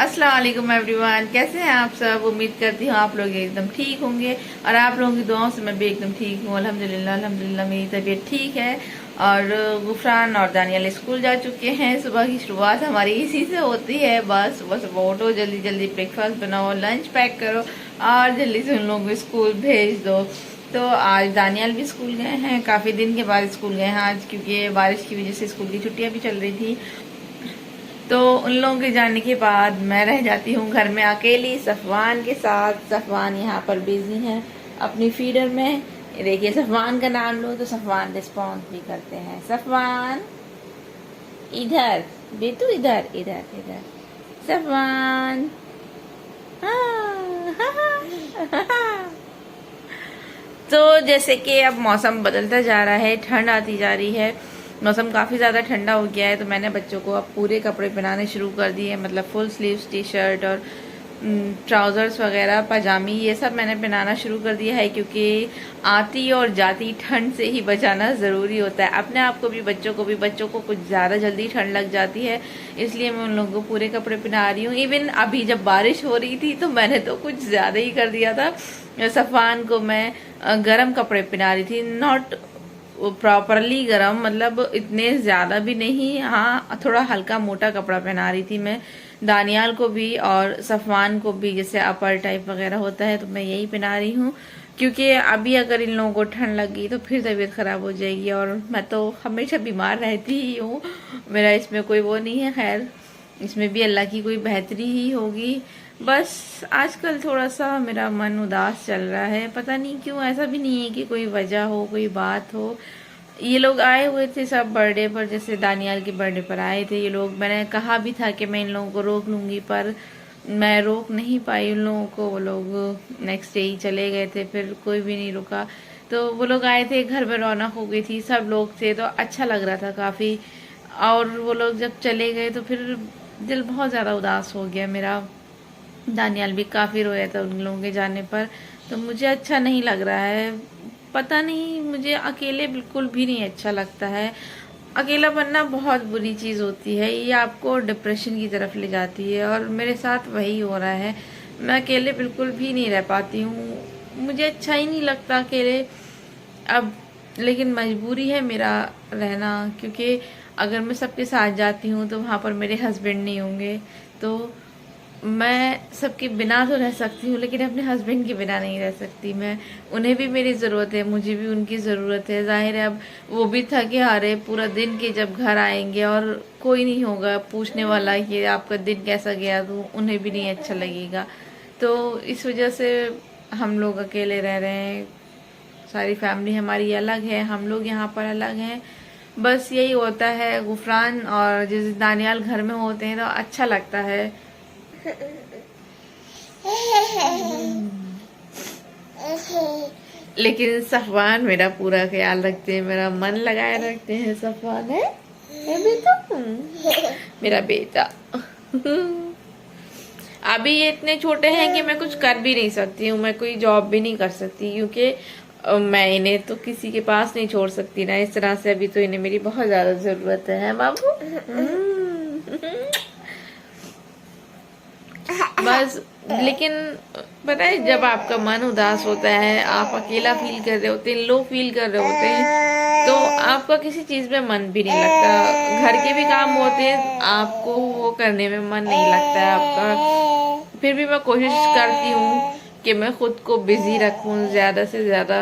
अस्सलाम वालेकुम एवरीवन, कैसे हैं आप सब। उम्मीद करती हूँ आप लोग एकदम ठीक होंगे और आप लोगों की दुआओं से मैं भी एकदम ठीक हूँ। अल्हम्दुलिल्लाह अल्हम्दुलिल्लाह मेरी तबीयत ठीक है। और गुफरान और दानियल स्कूल जा चुके हैं। सुबह की शुरुआत हमारी इसी से होती है। बस सुबह सुबह उठो, जल्दी जल्दी ब्रेकफास्ट बनाओ, लंच पैक करो और जल्दी से उन लोगों को स्कूल भेज दो। तो आज दानियल भी स्कूल गए हैं, काफ़ी दिन के बाद स्कूल गए हैं आज, क्योंकि बारिश की वजह से स्कूल की छुट्टियां भी चल रही थी। तो उन लोगों के जाने के बाद मैं रह जाती हूँ घर में अकेली सफवान के साथ। सफवान यहाँ पर बिजी हैं अपनी फीडर में। देखिए, सफवान का नाम लो तो सफवान रिस्पॉन्स भी करते हैं। सफवान इधर, बेटू इधर इधर इधर। सफवान हाँ, हाँ। तो जैसे कि अब मौसम बदलता जा रहा है, ठंड आती जा रही है, मौसम काफ़ी ज़्यादा ठंडा हो गया है। तो मैंने बच्चों को अब पूरे कपड़े पहनाने शुरू कर दिए, मतलब फुल स्लीव्स टी शर्ट और ट्राउज़र्स वगैरह, पजामी, ये सब मैंने पहनाना शुरू कर दिया है, क्योंकि आती और जाती ठंड से ही बचाना ज़रूरी होता है। अपने आप को भी, बच्चों को भी। बच्चों को कुछ ज़्यादा जल्दी ठंड लग जाती है, इसलिए मैं उन लोगों को पूरे कपड़े पहना रही हूँ। इवन अभी जब बारिश हो रही थी तो मैंने तो कुछ ज़्यादा ही कर दिया था। सफ़ान को मैं गर्म कपड़े पहना रही थी, नॉट प्रॉपरली गरम, मतलब इतने ज़्यादा भी नहीं, हाँ थोड़ा हल्का मोटा कपड़ा पहना रही थी मैं दानियाल को भी और सफ़वान को भी, जैसे अपर टाइप वगैरह होता है, तो मैं यही पहना रही हूँ। क्योंकि अभी अगर इन लोगों को ठंड लगी तो फिर तबीयत ख़राब हो जाएगी, और मैं तो हमेशा बीमार रहती ही हूँ, मेरा इसमें कोई वो नहीं है। खैर, इसमें भी अल्लाह की कोई बेहतरी ही होगी। बस आजकल थोड़ा सा मेरा मन उदास चल रहा है, पता नहीं क्यों। ऐसा भी नहीं है कि कोई वजह हो, कोई बात हो। ये लोग आए हुए थे सब बर्थडे पर, जैसे दानियाल के बर्थडे पर आए थे ये लोग। मैंने कहा भी था कि मैं इन लोगों को रोक लूँगी, पर मैं रोक नहीं पाई उन लोगों को। वो लोग नेक्स्ट डे ही चले गए थे, फिर कोई भी नहीं रुका। तो वो लोग आए थे, घर में रौनक हो गई थी, सब लोग थे, तो अच्छा लग रहा था काफ़ी। और वो लोग जब चले गए तो फिर दिल बहुत ज़्यादा उदास हो गया मेरा। दानियाल भी काफ़ी रोया था उन लोगों के जाने पर, तो मुझे अच्छा नहीं लग रहा है। पता नहीं, मुझे अकेले बिल्कुल भी नहीं अच्छा लगता है। अकेला बनना बहुत बुरी चीज़ होती है, ये आपको डिप्रेशन की तरफ ले जाती है, और मेरे साथ वही हो रहा है। मैं अकेले बिल्कुल भी नहीं रह पाती हूँ, मुझे अच्छा ही नहीं लगता अकेले। अब लेकिन मजबूरी है मेरा रहना, क्योंकि अगर मैं सबके साथ जाती हूँ तो वहाँ पर मेरे हस्बैंड नहीं होंगे। तो मैं सबके बिना तो रह सकती हूँ, लेकिन अपने हस्बैंड के बिना नहीं रह सकती मैं। उन्हें भी मेरी ज़रूरत है, मुझे भी उनकी ज़रूरत है। जाहिर है अब वो भी थके हारे पूरा दिन के जब घर आएंगे और कोई नहीं होगा पूछने वाला कि आपका दिन कैसा गया, तो उन्हें भी नहीं अच्छा लगेगा। तो इस वजह से हम लोग अकेले रह रहे हैं। सारी फैमिली हमारी अलग है, हम लोग यहाँ पर अलग हैं। बस यही होता है। गुफरान और जैसे दानियाल घर में होते हैं तो अच्छा लगता है। लेकिन सफवान मेरा पूरा ख्याल रखते हैं, मेरा मन लगाए रखते हैं। सफवान है बेटा, मेरा बेटा। अभी ये इतने छोटे हैं कि मैं कुछ कर भी नहीं सकती हूँ, मैं कोई जॉब भी नहीं कर सकती, क्योंकि मैं इन्हें तो किसी के पास नहीं छोड़ सकती ना इस तरह से। अभी तो इन्हें मेरी बहुत ज्यादा जरूरत है बाबू। बस, लेकिन पता है, जब आपका मन उदास होता है, आप अकेला फील कर रहे होते हैं, लो फील कर रहे होते हैं, तो आपका किसी चीज में मन भी नहीं लगता। घर के भी काम होते हैं, आपको वो करने में मन नहीं लगता है आपका। फिर भी मैं कोशिश करती हूँ कि मैं खुद को बिजी रखूँ ज्यादा से ज्यादा।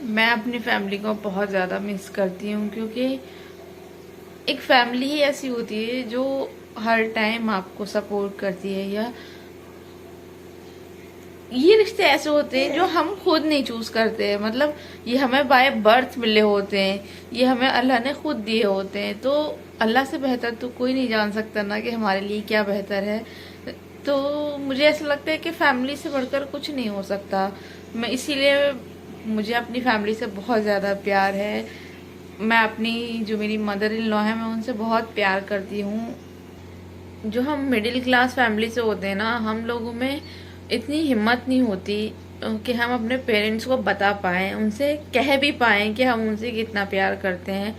मैं अपनी फैमिली को बहुत ज्यादा मिस करती हूँ, क्योंकि एक फैमिली ही ऐसी होती है जो हर टाइम आपको सपोर्ट करती है। या ये रिश्ते ऐसे होते हैं जो हम खुद नहीं चूज करते हैं, मतलब ये हमें बाय बर्थ मिले होते हैं, ये हमें अल्लाह ने खुद दिए होते हैं। तो अल्लाह से बेहतर तो कोई नहीं जान सकता ना कि हमारे लिए क्या बेहतर है। तो मुझे ऐसा लगता है कि फैमिली से बढ़कर कुछ नहीं हो सकता। मैं इसीलिए, मुझे अपनी फैमिली से बहुत ज़्यादा प्यार है। मैं अपनी जो मेरी मदर इन लॉ है, मैं उनसे बहुत प्यार करती हूँ। जो हम मिडिल क्लास फैमिली से होते हैं ना, हम लोगों में इतनी हिम्मत नहीं होती कि हम अपने पेरेंट्स को बता पाएं, उनसे कह भी पाएं कि हम उनसे कितना प्यार करते हैं।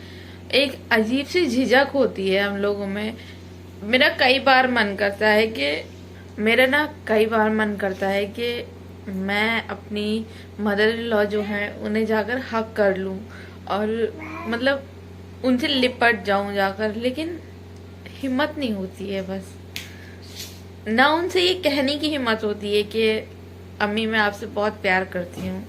एक अजीब सी झिझक होती है हम लोगों में। मेरा कई बार मन करता है कि कई बार मन करता है कि मैं अपनी मदर इन लॉ जो है उन्हें जाकर हक कर लूं और मतलब उनसे लिपट जाऊं जाकर, लेकिन हिम्मत नहीं होती है। बस ना उनसे ये कहने की हिम्मत होती है कि अम्मी मैं आपसे बहुत प्यार करती हूँ।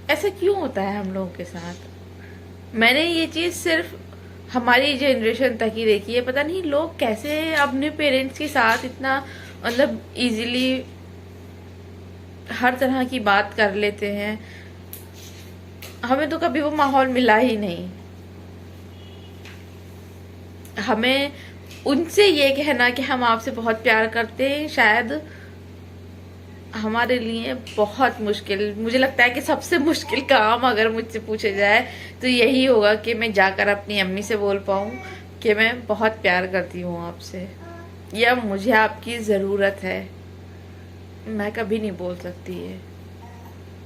ऐसा क्यों होता है हम लोगों के साथ? मैंने ये चीज सिर्फ हमारी जनरेशन तक ही देखी है। पता नहीं लोग कैसे अपने पेरेंट्स के साथ इतना मतलब इजीली हर तरह की बात कर लेते हैं। हमें तो कभी वो माहौल मिला ही नहीं। हमें उनसे ये कहना कि हम आपसे बहुत प्यार करते हैं शायद हमारे लिए बहुत मुश्किल, मुझे लगता है कि सबसे मुश्किल काम अगर मुझसे पूछे जाए तो यही होगा कि मैं जाकर अपनी अम्मी से बोल पाऊँ कि मैं बहुत प्यार करती हूँ आपसे, या मुझे आपकी ज़रूरत है। मैं कभी नहीं बोल सकती है।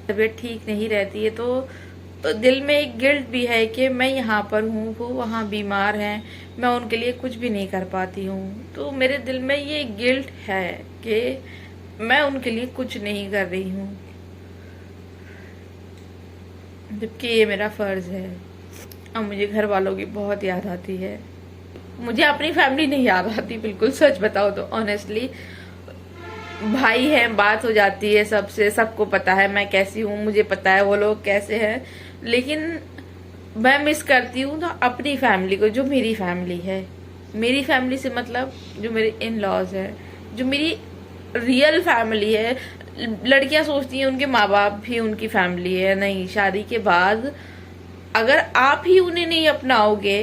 तबीयत ठीक नहीं रहती है तो दिल में एक गिल्ट भी है कि मैं यहाँ पर हूँ, वो वहाँ बीमार हैं, मैं उनके लिए कुछ भी नहीं कर पाती हूँ। तो मेरे दिल में ये गिल्ट है कि मैं उनके लिए कुछ नहीं कर रही हूँ, जबकि ये मेरा फर्ज है। अब मुझे घर वालों की बहुत याद आती है। मुझे अपनी फैमिली नहीं याद आती, बिल्कुल सच बताओ तो ऑनेस्टली। भाई हैं, बात हो जाती है सबसे, सबको पता है मैं कैसी हूँ, मुझे पता है वो लोग कैसे हैं, लेकिन मैं मिस करती हूँ ना अपनी फैमिली को, जो मेरी फैमिली है। मेरी फैमिली से मतलब जो मेरे इन लॉज है, जो मेरी रियल फैमिली है। लड़कियां सोचती हैं उनके माँ बाप भी उनकी फैमिली है। नहीं, शादी के बाद अगर आप ही उन्हें नहीं अपनाओगे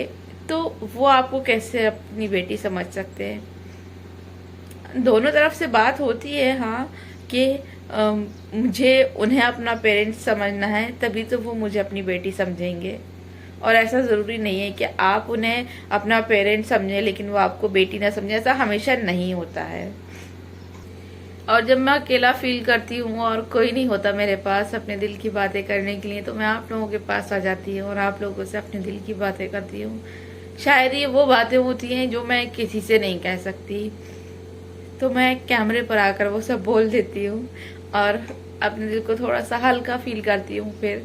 तो वो आपको कैसे अपनी बेटी समझ सकते हैं? दोनों तरफ से बात होती है हाँ, कि मुझे उन्हें अपना पेरेंट्स समझना है, तभी तो वो मुझे अपनी बेटी समझेंगे। और ऐसा जरूरी नहीं है कि आप उन्हें अपना पेरेंट्स समझें लेकिन वो आपको बेटी ना समझे, ऐसा हमेशा नहीं होता है। और जब मैं अकेला फील करती हूँ और कोई नहीं होता मेरे पास अपने दिल की बातें करने के लिए, तो मैं आप लोगों के पास आ जाती हूँ और आप लोगों से अपने दिल की बातें करती हूँ। शायद ये वो बातें होती हैं जो मैं किसी से नहीं कह सकती, तो मैं कैमरे पर आकर वो सब बोल देती हूँ और अपने दिल को थोड़ा सा हल्का फील करती हूँ। फिर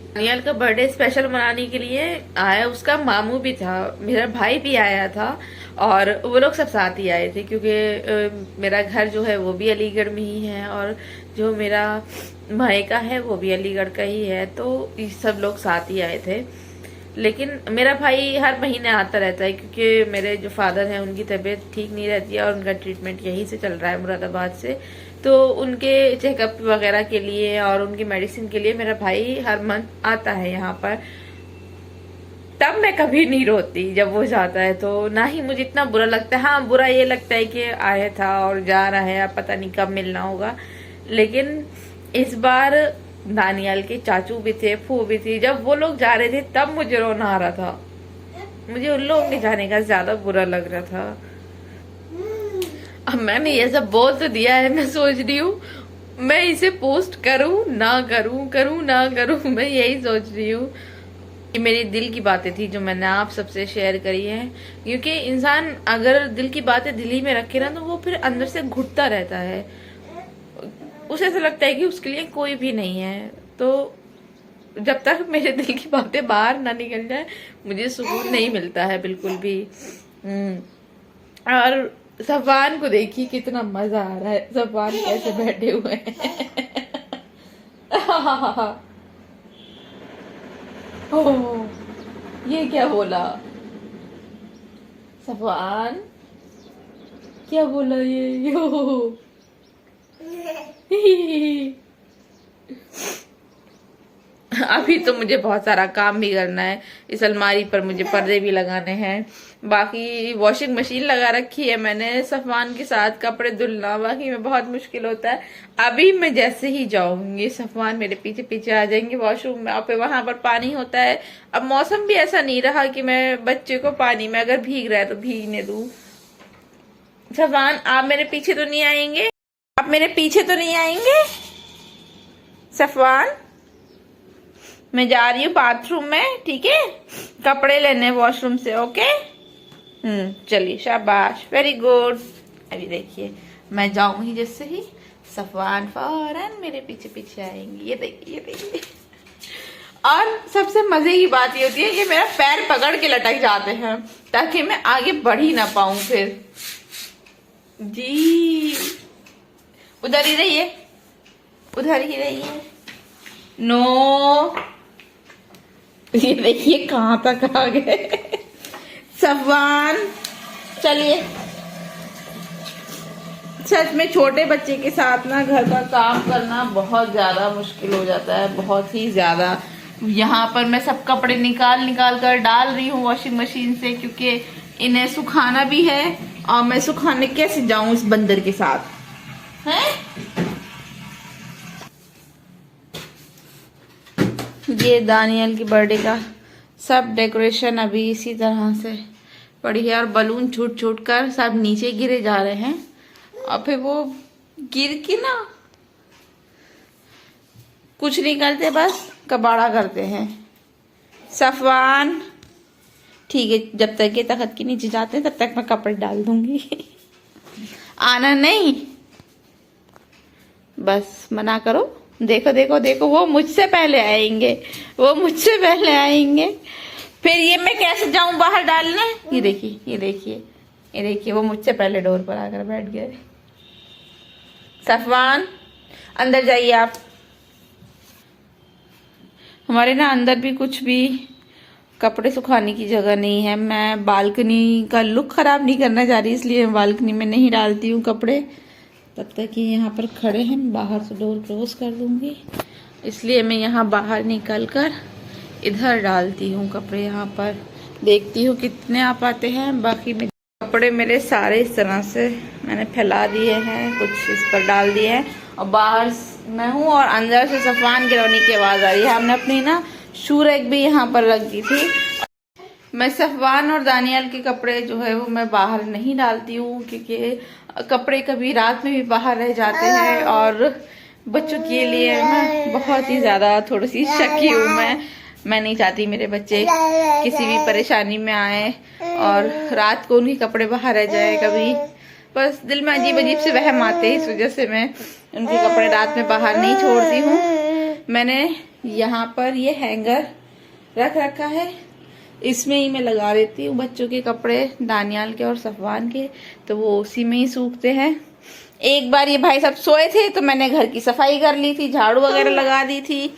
दानियाल का बर्थडे स्पेशल मनाने के लिए आया, उसका मामू भी था, मेरा भाई भी आया था और वो लोग सब साथ ही आए थे, क्योंकि मेरा घर जो है वो भी अलीगढ़ में ही है और जो मेरा मायका है वो भी अलीगढ़ का ही है, तो सब लोग साथ ही आए थे। लेकिन मेरा भाई हर महीने आता रहता है, क्योंकि मेरे जो फादर हैं उनकी तबीयत ठीक नहीं रहती है और उनका ट्रीटमेंट यहीं से चल रहा है मुरादाबाद से, तो उनके चेकअप वगैरह के लिए और उनकी मेडिसिन के लिए मेरा भाई हर मंथ आता है यहाँ पर। तब मैं कभी नहीं रोती जब वो जाता है, तो ना ही मुझे इतना बुरा लगता है। हाँ, बुरा ये लगता है कि आया था और जा रहा है, अब पता नहीं कब मिलना होगा। लेकिन इस बार दानियाल के चाचू भी थे, फू भी थी, जब वो लोग जा रहे थे तब मुझे रोना आ रहा था। मुझे उन लोगों के जाने का ज्यादा बुरा लग रहा था। अब मैंने ये सब बोल तो दिया है, मैं सोच रही हूँ मैं इसे पोस्ट करूँ ना करूँ, करूँ ना करूँ, मैं यही सोच रही हूँ। ये मेरी दिल की बातें थी जो मैंने आप सबसे शेयर करी है, क्योंकि इंसान अगर दिल की बातें दिल ही में रखे ना तो वो फिर अंदर से घुटता रहता है, उसे ऐसा लगता है कि उसके लिए कोई भी नहीं है। तो जब तक मेरे दिल की बातें बाहर ना निकल जाए मुझे सुकून नहीं मिलता है बिल्कुल भी। और सफान को देखिए कितना मजा आ रहा है, सफान कैसे बैठे हुए हैं। ओह, ये क्या बोला सफान, क्या बोला ये? यो अभी तो मुझे बहुत सारा काम भी करना है। इस अलमारी पर मुझे पर्दे भी लगाने हैं, बाकी वॉशिंग मशीन लगा रखी है मैंने, सफवान के साथ कपड़े धुलना बाकी में बहुत मुश्किल होता है। अभी मैं जैसे ही जाऊंगी सफवान मेरे पीछे पीछे आ जाएंगे वॉशरूम में, और वहां पर पानी होता है। अब मौसम भी ऐसा नहीं रहा कि मैं बच्चे को पानी में अगर भीग रहा है तो भीगने दूं। सफवान आप मेरे पीछे तो नहीं आएंगे? आप मेरे पीछे तो नहीं आएंगे सफवान? मैं जा रही हूँ बाथरूम में, ठीक है, कपड़े लेने वॉशरूम से, ओके। चलिए, शाबाश, वेरी गुड। अभी देखिए, मैं जाऊंगी जैसे ही सफवान फौरन मेरे पीछे पीछे आएंगी। ये देखिए, ये देखिए। और सबसे मजे की बात ये होती है कि मेरा पैर पकड़ के लटक जाते हैं ताकि मैं आगे बढ़ ही ना पाऊं फिर। जी, उधर ही रहिए, उधर ही रहिए। नो, ये देखिए कहां तक आ गए सफवान। चलिए, सच में छोटे बच्चे के साथ ना घर का काम करना बहुत ज्यादा मुश्किल हो जाता है, बहुत ही ज्यादा। यहाँ पर मैं सब कपड़े निकाल निकाल कर डाल रही हूँ वॉशिंग मशीन से, क्योंकि इन्हें सुखाना भी है और मैं सुखाने कैसे जाऊं इस बंदर के साथ, हैं? ये दानियल की बर्थडे का सब डेकोरेशन अभी इसी तरह से पड़ी है और बलून छूट छूट कर सब नीचे गिरे जा रहे हैं और फिर वो गिर के ना कुछ नहीं करते, बस कबाड़ा करते हैं। सफवान, ठीक है, जब तक ये तख्त के नीचे जाते हैं तब तक मैं कपड़े डाल दूंगी आना नहीं, बस मना करो। देखो देखो देखो, वो मुझसे पहले आएंगे, वो मुझसे पहले आएंगे। फिर ये मैं कैसे जाऊं बाहर डालने? ये देखिए, ये देखिए, ये देखिए, वो मुझसे पहले डोर पर आकर बैठ गए। सफवान, अंदर जाइए आप। हमारे ना अंदर भी कुछ भी कपड़े सुखाने की जगह नहीं है। मैं बालकनी का लुक खराब नहीं करना चाह रही, इसलिए मैं बालकनी में नहीं डालती हूँ कपड़े। तब तक ये यहाँ पर खड़े हैं, बाहर से डोर क्लोज कर दूंगी, इसलिए मैं यहाँ बाहर निकल कर इधर डालती हूँ कपड़े। यहाँ पर देखती हूँ कितने आ पाते हैं। बाकी में कपड़े मेरे सारे इस तरह से मैंने फैला दिए हैं, कुछ इस पर डाल दिए हैं और बाहर मैं हूँ और अंदर से सफवान गिरौनी की आवाज आ रही है। हमने अपनी ना शू रैक भी यहाँ पर रख दी थी। मैं सफवान और दानियल के कपड़े जो है वो मैं बाहर नहीं डालती हूँ, क्योंकि कपड़े कभी रात में भी बाहर रह जाते हैं और बच्चों के लिए मैं बहुत ही ज्यादा थोड़ी सी शकी हूँ। मैं नहीं चाहती मेरे बच्चे किसी भी परेशानी में आए और रात को उनके कपड़े बाहर रह जाए कभी। बस दिल में अजीब अजीब से वहम आते हैं, इस वजह से मैं उनके कपड़े रात में बाहर नहीं छोड़ती हूँ। मैंने यहाँ पर ये हैंगर रख रखा है, इसमें ही मैं लगा देती हूँ बच्चों के कपड़े, दानियाल के और सफवान के, तो वो उसी में ही सूखते हैं। एक बार ये भाई सब सोए थे तो मैंने घर की सफाई कर ली थी, झाड़ू वगैरह लगा दी थी।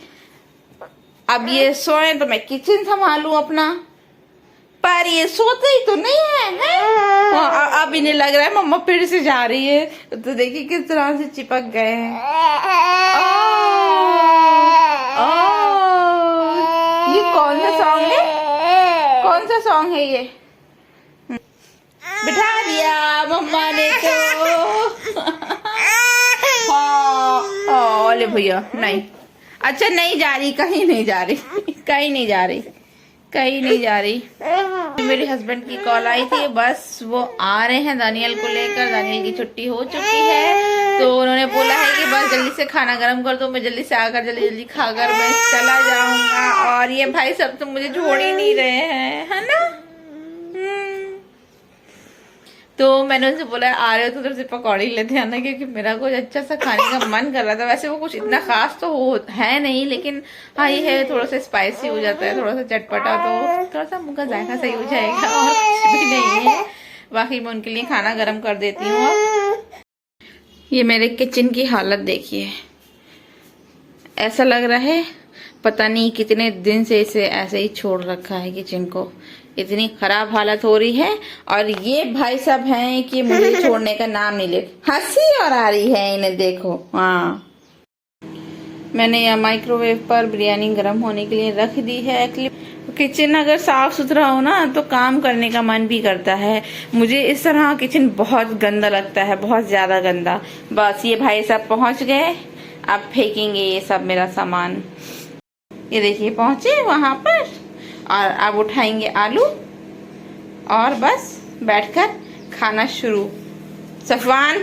अब ये सोए तो मैं किचन संभालूं अपना, पर ये सोते ही तो नहीं है? अब इन्हें लग रहा है मम्मा फिर से जा रही है, तो देखिए किस तरह से चिपक गए हैं। ये कौन सा सॉन्ग है? कौन सा सॉन्ग है ये? बिठा दिया मम्मा ने तो। ओले भैया, नहीं, अच्छा नहीं जा रही, कहीं नहीं जा रही, कहीं नहीं जा रही, कहीं नहीं जा रही। मेरे हस्बैंड की कॉल आई थी, बस वो आ रहे हैं दानियल को लेकर। दानियल की छुट्टी हो चुकी है तो उन्होंने बोला है कि बस जल्दी से खाना गर्म कर दो, मैं जल्दी से आकर जल्दी जल्दी खाकर मैं चला जाऊंगा। और ये भाई सब तो मुझे छोड़ ही नहीं रहे हैं, है ना? तो मैंने उनसे बोला आ रहे हो तो उधर से पकौड़ी लेते आना, क्योंकि मेरा कुछ अच्छा सा खाने का मन कर रहा था। वैसे वो कुछ इतना खास तो है नहीं, लेकिन हाँ ये है थोड़ा सा स्पाइसी हो जाता है, थोड़ा सा चटपटा, तो थोड़ा सा मुंह का जायका सही हो जाएगा और कुछ भी नहीं है। बाकी मैं उनके लिए खाना गर्म कर देती हूँ। ये मेरे किचन की हालत देखिए, ऐसा लग रहा है पता नहीं कितने दिन से इसे ऐसे ही छोड़ रखा है किचन को, इतनी खराब हालत हो रही है। और ये भाई साहब हैं कि मुझे छोड़ने का नाम नहीं ले, हंसी और आ रही है इन्हें, देखो। हाँ, मैंने यह माइक्रोवेव पर बिरयानी गर्म होने के लिए रख दी है। किचन अगर साफ सुथरा हो ना तो काम करने का मन भी करता है। मुझे इस तरह किचन बहुत गंदा लगता है, बहुत ज्यादा गंदा। बस ये भाई साहब पहुंच गए, अब फेंकेंगे ये सब मेरा सामान। ये देखिए पहुंचे वहां पर, और अब उठाएंगे आलू और बस बैठकर खाना शुरू। सफवान,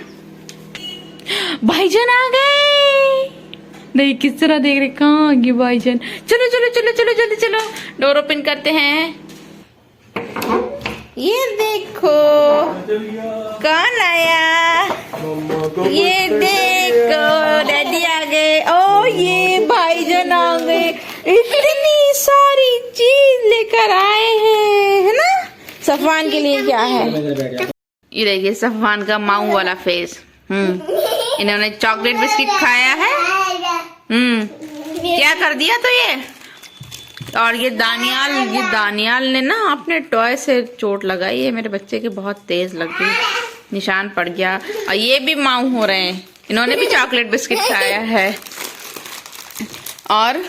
भाईजान आ गए, नहीं किस तरह देख रहे, कहाँ आगे भाईजान। चलो चलो चलो चलो जल्दी चलो, डोर ओपन करते हैं। ये देखो कौन आया, ये देखो डैडी आ गए। ओ ये भाईजान आ गए, इतनी सारी चीज लेकर आए हैं, है ना। सफवान के लिए क्या है, ये देखिए सफवान का माऊ वाला फेस। इन्होंने चॉकलेट बिस्किट खाया है। क्या कर दिया तो ये। और ये दानियाल ने ना अपने टॉय से चोट लगाई है, मेरे बच्चे के बहुत तेज लग गई, निशान पड़ गया। और ये भी माऊ हो रहे हैं, इन्होंने भी चॉकलेट बिस्किट खाया है। और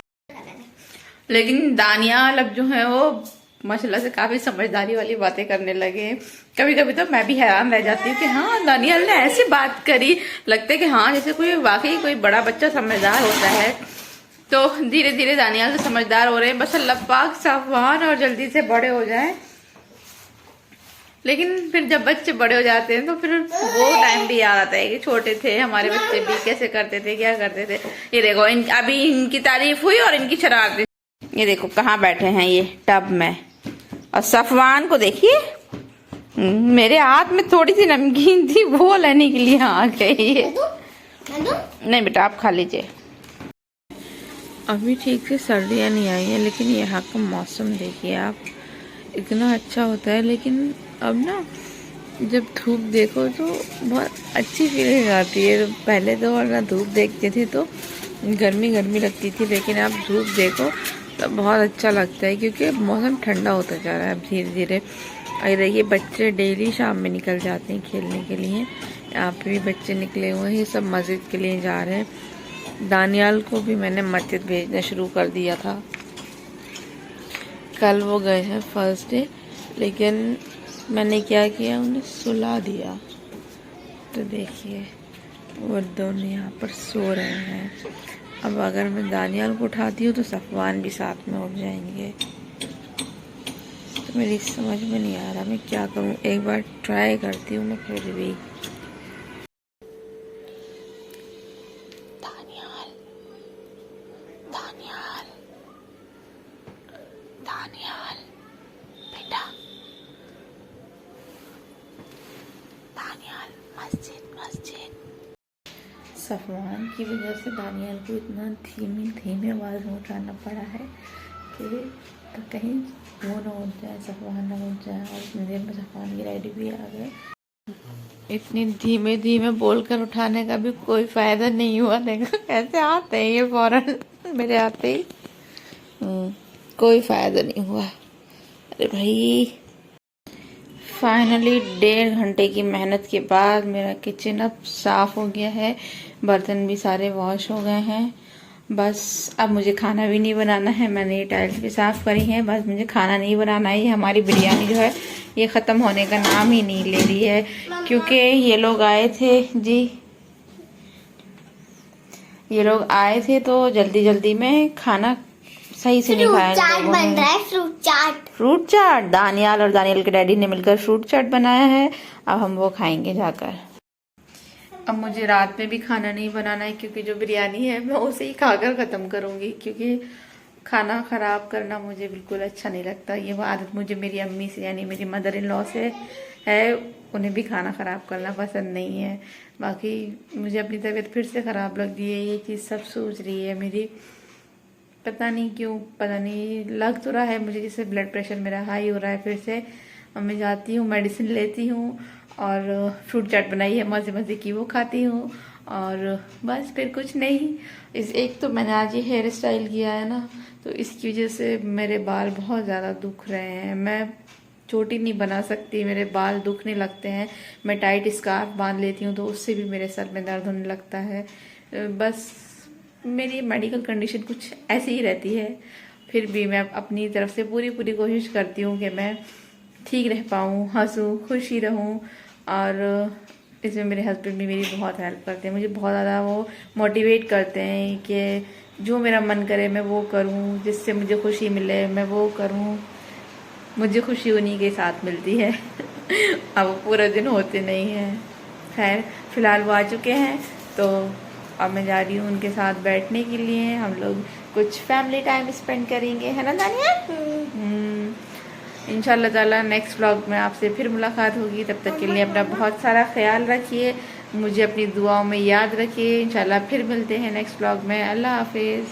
लेकिन दानियाल अब जो है वो माशाल्लाह से काफी समझदारी वाली बातें करने लगे। कभी कभी तो मैं भी हैरान रह जाती हूँ कि हाँ दानियाल ने ऐसी बात करी, लगता है कि हाँ जैसे कोई वाकई कोई बड़ा बच्चा समझदार होता है। तो धीरे धीरे दानियाल से समझदार हो रहे हैं, बस अल्लाह पाक सफवान और जल्दी से बड़े हो जाएं। लेकिन फिर जब बच्चे बड़े हो जाते हैं तो फिर वो टाइम भी याद आता है कि छोटे थे हमारे बच्चे भी, कैसे करते थे, क्या करते थे। ये देखो अभी इनकी तारीफ हुई और इनकी शरारतें। ये देखो कहाँ बैठे हैं ये टब में। और सफवान को देखिए, मेरे हाथ में थोड़ी सी नमकीन थी, वो लेने के लिए आ गई है। नहीं बेटा आप खा लीजिए। अभी ठीक से सर्दियाँ नहीं आई है, लेकिन यहाँ का मौसम देखिए आप, इतना अच्छा होता है। लेकिन अब ना जब धूप देखो तो बहुत अच्छी फीलिंग आती है। पहले तो और ना धूप देखते थे तो गर्मी गर्मी लगती थी, लेकिन अब धूप देखो तो बहुत अच्छा लगता है, क्योंकि मौसम ठंडा होता जा रहा है अब धीरे धीरे। और देखिए बच्चे डेली शाम में निकल जाते हैं खेलने के लिए, यहाँ पे भी बच्चे निकले हुए हैं, ये सब मस्जिद के लिए जा रहे हैं। दानियाल को भी मैंने मस्जिद भेजना शुरू कर दिया था, कल वो गए हैं फर्स्ट डे, लेकिन मैंने क्या किया उन्हें सुला दिया। तो देखिए वो दोनों यहाँ पर सो रहे हैं। अब अगर मैं दानियाल को उठाती हूँ तो सफवान भी साथ में उठ जाएंगे। तो मेरी समझ में नहीं आ रहा मैं क्या करूँ, एक बार ट्राई करती हूँ मैं फिर भी। दानियाल दानियाल दानियाल बेटा, दानियाल मस्जिद मस्जिद। सफवान की वजह से दानियाल को इतना धीमे आवाज़ में उठाना पड़ा है कि तो कहीं वो ना उठ जाए, सफवान ना उठ जाए। और इतनी देर में सफवान की डैडी भी आ गए। इतनी धीमे धीमे बोलकर उठाने का भी कोई फायदा नहीं हुआ। देखो कैसे आते हैं ये फौरन मेरे आते ही, कोई फायदा नहीं हुआ। अरे भाई फाइनली 1.5 घंटे की मेहनत के बाद मेरा किचन अब साफ़ हो गया है, बर्तन भी सारे वॉश हो गए हैं। बस अब मुझे खाना भी नहीं बनाना है, मैंने ये टाइल्स भी साफ़ करी हैं, बस मुझे खाना नहीं बनाना है। ये हमारी बिरयानी जो है ये ख़त्म होने का नाम ही नहीं ले रही है, क्योंकि ये लोग आए थे जी, ये लोग आए थे तो जल्दी जल्दी में खाना सही से नहीं खाया। चाट बन रहा है, फ्रूट चाट दानियाल और दानियाल के डैडी ने मिलकर फ्रूट चाट बनाया है। अब हम वो खाएंगे जाकर। अब मुझे रात में भी खाना नहीं बनाना है, क्योंकि जो बिरयानी है मैं उसे ही खाकर ख़त्म करूँगी, क्योंकि खाना ख़राब करना मुझे बिल्कुल अच्छा नहीं लगता। ये वो आदत मुझे मेरी अम्मी से यानी मेरी मदर इन लॉ से है, उन्हें भी खाना ख़राब करना पसंद नहीं है। बाकी मुझे अपनी तबीयत फिर से ख़राब लग रही है, ये चीज़ सब सोच रही है मेरी, पता नहीं क्यों, पता नहीं लग तो रहा है मुझे जैसे ब्लड प्रेशर मेरा हाई हो रहा है फिर से। मैं जाती हूँ मेडिसिन लेती हूँ और फ्रूट चाट बनाई है मज़े मज़े की वो खाती हूँ, और बस फिर कुछ नहीं। एक तो मैंने आज ये हेयर स्टाइल किया है ना, तो इसकी वजह से मेरे बाल बहुत ज़्यादा दुख रहे हैं। मैं चोटी नहीं बना सकती, मेरे बाल दुखने लगते हैं। मैं टाइट स्कार्फ बांध लेती हूँ तो उससे भी मेरे सर में दर्द होने लगता है। बस मेरी मेडिकल कंडीशन कुछ ऐसी ही रहती है, फिर भी मैं अपनी तरफ से पूरी कोशिश करती हूँ कि मैं ठीक रह पाऊँ, हंसूँ, खुशी रहूँ। और इसमें मेरे हस्बैंड भी मेरी बहुत हेल्प करते हैं, मुझे बहुत ज़्यादा वो मोटिवेट करते हैं कि जो मेरा मन करे मैं वो करूँ, जिससे मुझे खुशी मिले मैं वो करूँ। मुझे खुशी उन्हीं के साथ मिलती है अब पूरा दिन होते नहीं हैं। खैर फिलहाल वो आ चुके हैं तो अब मैं जा रही हूँ उनके साथ बैठने के लिए, हम लोग कुछ फैमिली टाइम स्पेंड करेंगे, है ना दानिया? इंशाल्लाह ताला नेक्स्ट व्लॉग में आपसे फिर मुलाकात होगी। तब तक के लिए अपना बहुत सारा ख्याल रखिए, मुझे अपनी दुआओं में याद रखिए। इंशाल्लाह फिर मिलते हैं नेक्स्ट व्लॉग में। अल्लाह हाफिज़।